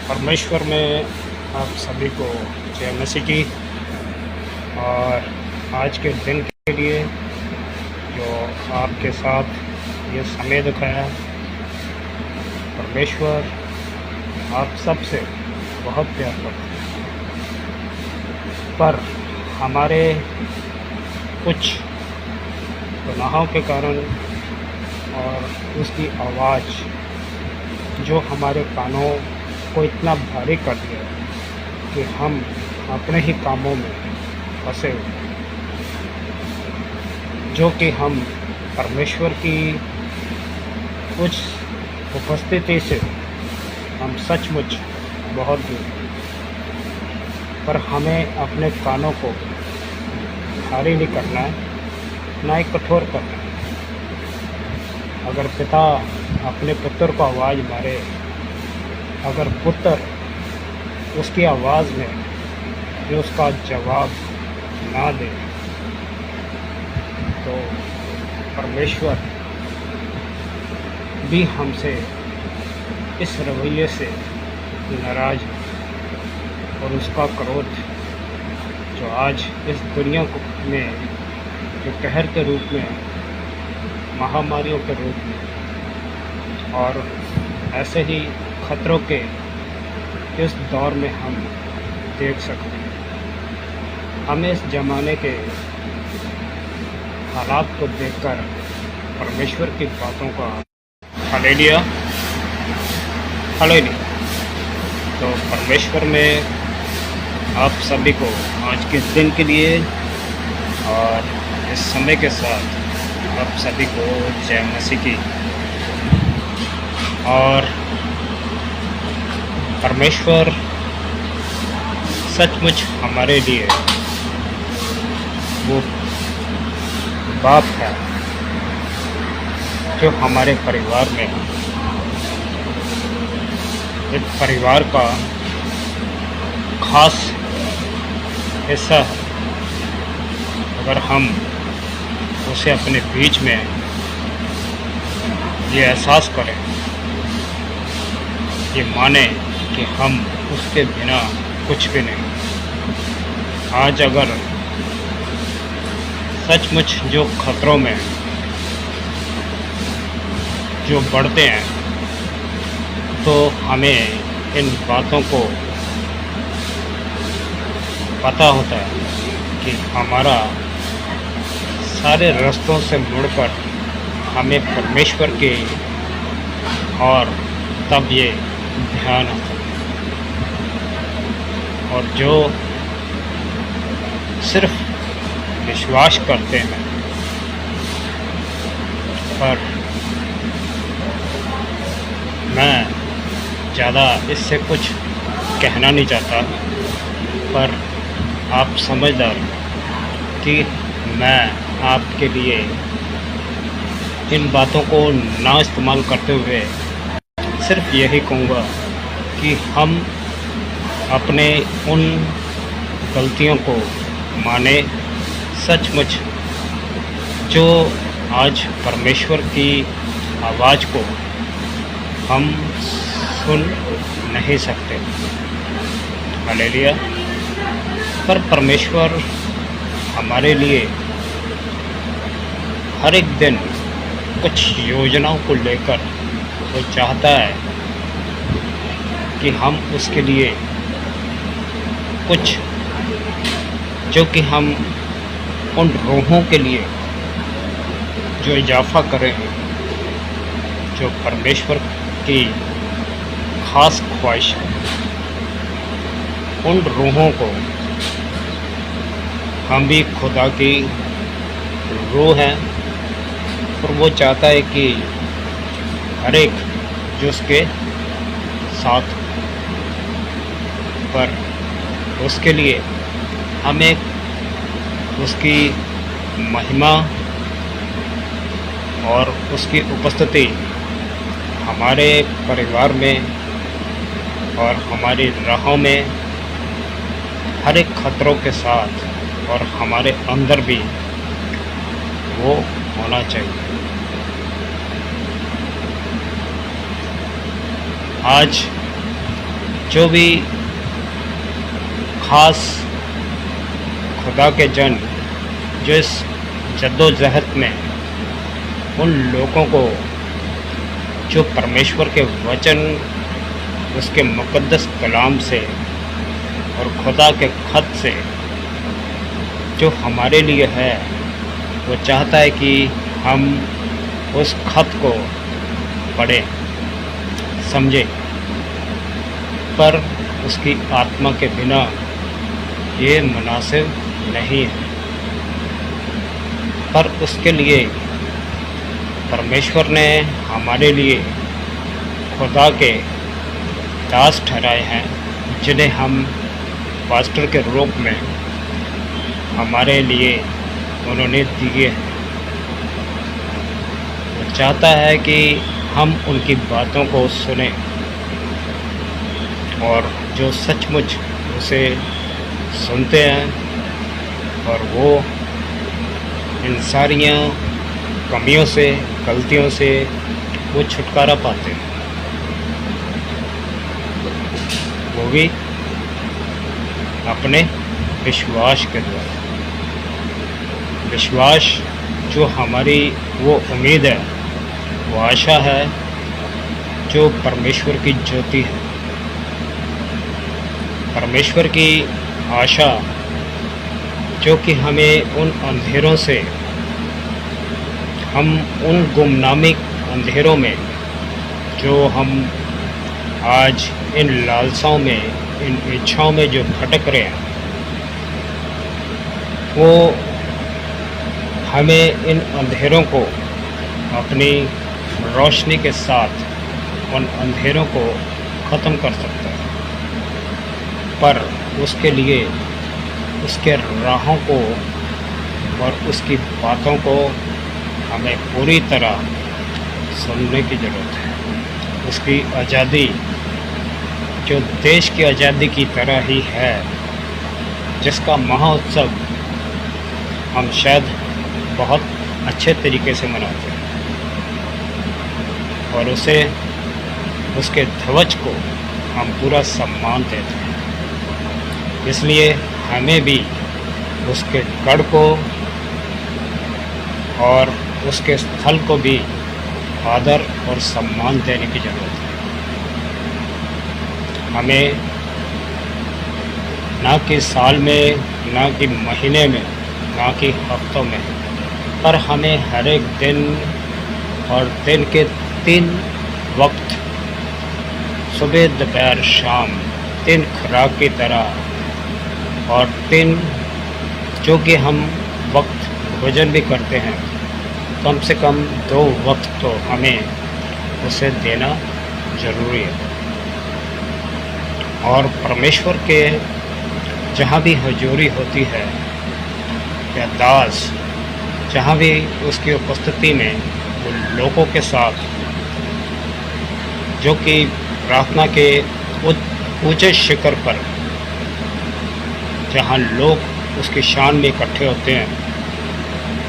परमेश्वर में आप सभी को जय मसीह की। और आज के दिन के लिए जो आपके साथ ये समय दिखाया, परमेश्वर आप सबसे बहुत प्यार करते हैं, पर हमारे कुछ गुनाहों के कारण और उसकी आवाज़ जो हमारे कानों को इतना भारी कर दिया कि हम अपने ही कामों में फंसे हुए, जो कि हम परमेश्वर की उस उपस्थिति से हम सचमुच बहुत दूर हैं। पर हमें अपने कानों को भारी नहीं करना है, ना ही कठोर करना है। अगर पिता अपने पुत्र को आवाज़ मारे, अगर पुत्र उसकी आवाज़ में जो उसका जवाब ना दे, तो परमेश्वर भी हमसे इस रवैये से नाराज़ है। और उसका क्रोध जो आज इस दुनिया में जो कहर के रूप में, महामारियों के रूप में और ऐसे ही खतरों के इस दौर में हम देख सकते हैं। हमें इस ज़माने के हालात को देखकर परमेश्वर की बातों का हालेलुया हालेलुया। तो परमेश्वर में आप सभी को आज के दिन के लिए और इस समय के साथ आप सभी को जय मसीह की। और परमेश्वर सचमुच हमारे लिए वो बाप है जो हमारे परिवार में, एक परिवार का खास हिस्सा है। अगर हम उसे अपने बीच में ये एहसास करें, ये माने कि हम उसके बिना कुछ भी नहीं। आज अगर सचमुच जो खतरों में जो बढ़ते हैं, तो हमें इन बातों को पता होता है कि हमारा सारे रास्तों से मुड़कर हमें परमेश्वर के और तब ये ध्यान आता है। और जो सिर्फ विश्वास करते हैं, पर मैं ज़्यादा इससे कुछ कहना नहीं चाहता, पर आप समझदार कि मैं आपके लिए इन बातों को ना इस्तेमाल करते हुए सिर्फ यही कहूँगा कि हम अपने उन गलतियों को माने, सचमुच जो आज परमेश्वर की आवाज़ को हम सुन नहीं सकते। हालेलुया। पर परमेश्वर हमारे लिए हर एक दिन कुछ योजनाओं को लेकर वो चाहता है कि हम उसके लिए कुछ, जो कि हम उन रूहों के लिए जो इजाफा करें, जो परमेश्वर की खास ख्वाहिश है, उन रूहों को हम भी खुदा की रूह हैं। और वो चाहता है कि हर एक जो उसके साथ, पर उसके लिए हमें उसकी महिमा और उसकी उपस्थिति हमारे परिवार में और हमारी राहों में हर एक खतरों के साथ और हमारे अंदर भी वो होना चाहिए। आज जो भी ख़ास खुदा के जन जो इस जद्दोजहद में उन लोगों को जो परमेश्वर के वचन उसके मुक़द्दस कलाम से और खुदा के ख़त से जो हमारे लिए है, वो चाहता है कि हम उस ख़त को पढ़ें, समझें, पर उसकी आत्मा के बिना ये मुनासिब नहीं है। पर उसके लिए परमेश्वर ने हमारे लिए खुदा के दास ठहराए हैं, जिन्हें हम पास्टर के रूप में हमारे लिए उन्होंने दिए हैं। वो चाहता है कि हम उनकी बातों को सुने और जो सचमुच उसे सुनते हैं और वो इन सारियाँ कमियों से, गलतियों से वो छुटकारा पाते हैं, वो भी अपने विश्वास के द्वारा। विश्वास जो हमारी वो उम्मीद है, वो आशा है जो परमेश्वर की ज्योति है। परमेश्वर की आशा जो कि हमें उन अंधेरों से, हम उन गुमनामी अंधेरों में जो हम आज इन लालसाओं में, इन इच्छाओं में जो भटक रहे हैं, वो हमें इन अंधेरों को अपनी रोशनी के साथ उन अंधेरों को ख़त्म कर सकता है। पर उसके लिए उसके राहों को और उसकी बातों को हमें पूरी तरह सुनने की ज़रूरत है। उसकी आज़ादी जो देश की आज़ादी की तरह ही है, जिसका महोत्सव हम शायद बहुत अच्छे तरीके से मनाते हैं और उसे, उसके ध्वज को हम पूरा सम्मान देते हैं। इसलिए हमें भी उसके गढ़ को और उसके स्थल को भी आदर और सम्मान देने की ज़रूरत है। हमें ना कि साल में, ना कि महीने में, ना कि हफ्तों में, पर हमें हर एक दिन और दिन के 3 वक्त, सुबह, दोपहर, शाम, 3 खुराक की तरह और 3 जो कि हम वक्त भोजन भी करते हैं, कम से कम 2 वक्त तो हमें उसे देना ज़रूरी है। और परमेश्वर के जहाँ भी हजूरी होती है या दास जहाँ भी उसकी उपस्थिति में वो लोगों के साथ जो कि प्रार्थना के ऊंचे शिखर पर जहाँ लोग उसकी शान में इकट्ठे होते हैं,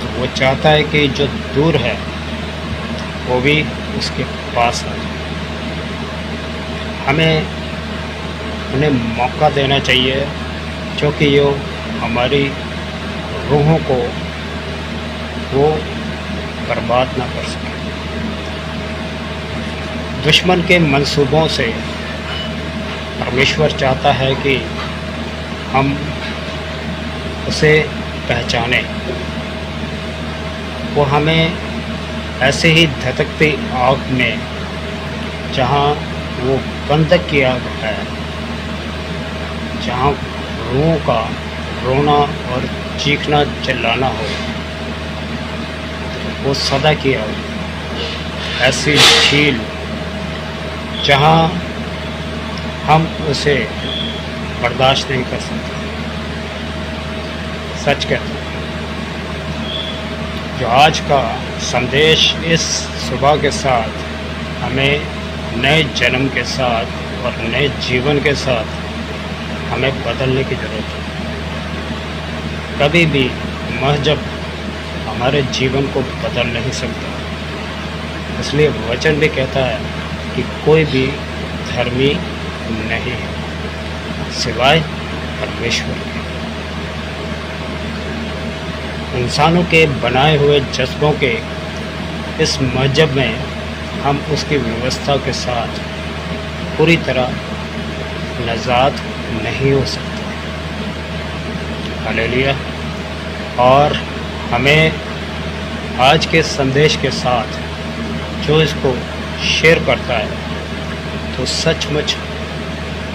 तो वो चाहता है कि जो दूर है वो भी उसके पास आ जाए। हमें उन्हें मौका देना चाहिए जो कि यो हमारी रूहों को वो बर्बाद ना कर सके। दुश्मन के मंसूबों से परमेश्वर चाहता है कि हम उसे पहचानें। वो हमें ऐसे ही धधकती आग में, जहाँ वो गंधक की आग है, जहाँ रूहों का रोना और चीखना चिल्लाना हो, वो सदा की आग, ऐसी झील जहाँ हम उसे बर्दाश्त नहीं कर सकते। सच कहते हैं, जो आज का संदेश इस सुबह के साथ हमें नए जन्म के साथ और नए जीवन के साथ हमें बदलने की ज़रूरत है। कभी भी महजब हमारे जीवन को बदल नहीं सकता। इसलिए वचन भी कहता है कि कोई भी धर्मी नहीं है सिवाय परमेश्वर के। इंसानों के बनाए हुए जज्बों के इस मजहब में हम उसकी व्यवस्था के साथ पूरी तरह नजात नहीं हो सकते। हालेलुया। और हमें आज के संदेश के साथ जो इसको शेयर करता है तो सचमुच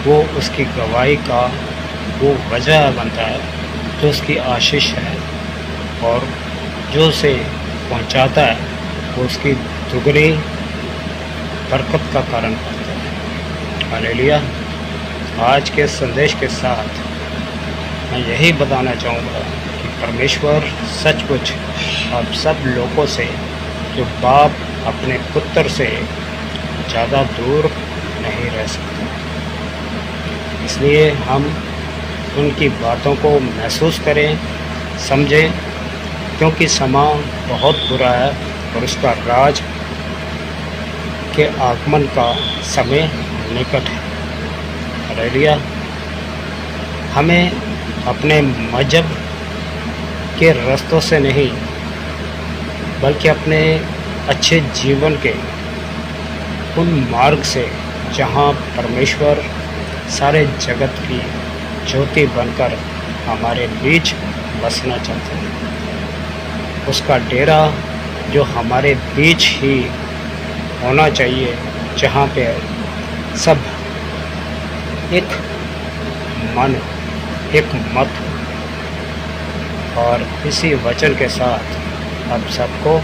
वो उसकी गवाही का वो वजह बनता है, जो उसकी आशीष है, और जो उसे पहुंचाता है वो उसकी दुगनी बरकत का कारण बनता है। हालेलुया। आज के संदेश के साथ मैं यही बताना चाहूँगा कि परमेश्वर सचमुच आप सब लोगों से, जो बाप अपने पुत्र से ज़्यादा दूर नहीं रह सकते, इसलिए हम उनकी बातों को महसूस करें, समझें, क्योंकि समय बहुत बुरा है और उसका राज के आगमन का समय निकट है। हालेलुया। हमें अपने मजहब के रास्तों से नहीं, बल्कि अपने अच्छे जीवन के उन मार्ग से जहाँ परमेश्वर सारे जगत की ज्योति बनकर हमारे बीच बसना चाहते हैं, उसका डेरा जो हमारे बीच ही होना चाहिए, जहाँ पे सब एक मन, एक मत। और इसी वचन के साथ आप सबको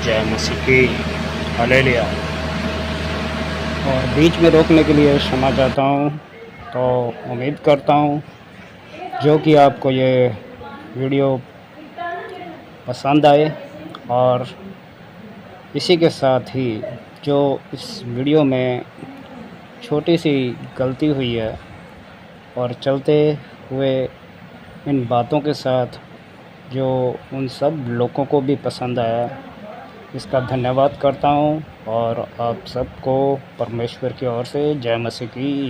जय मसीह की। हालेलुया। और बीच में रोकने के लिए क्षमा चाहता हूँ। तो उम्मीद करता हूँ जो कि आपको ये वीडियो पसंद आए, और इसी के साथ ही जो इस वीडियो में छोटी सी गलती हुई है और चलते हुए इन बातों के साथ जो उन सब लोगों को भी पसंद आया, इसका धन्यवाद करता हूँ। और आप सबको परमेश्वर की ओर से जय मसीह की।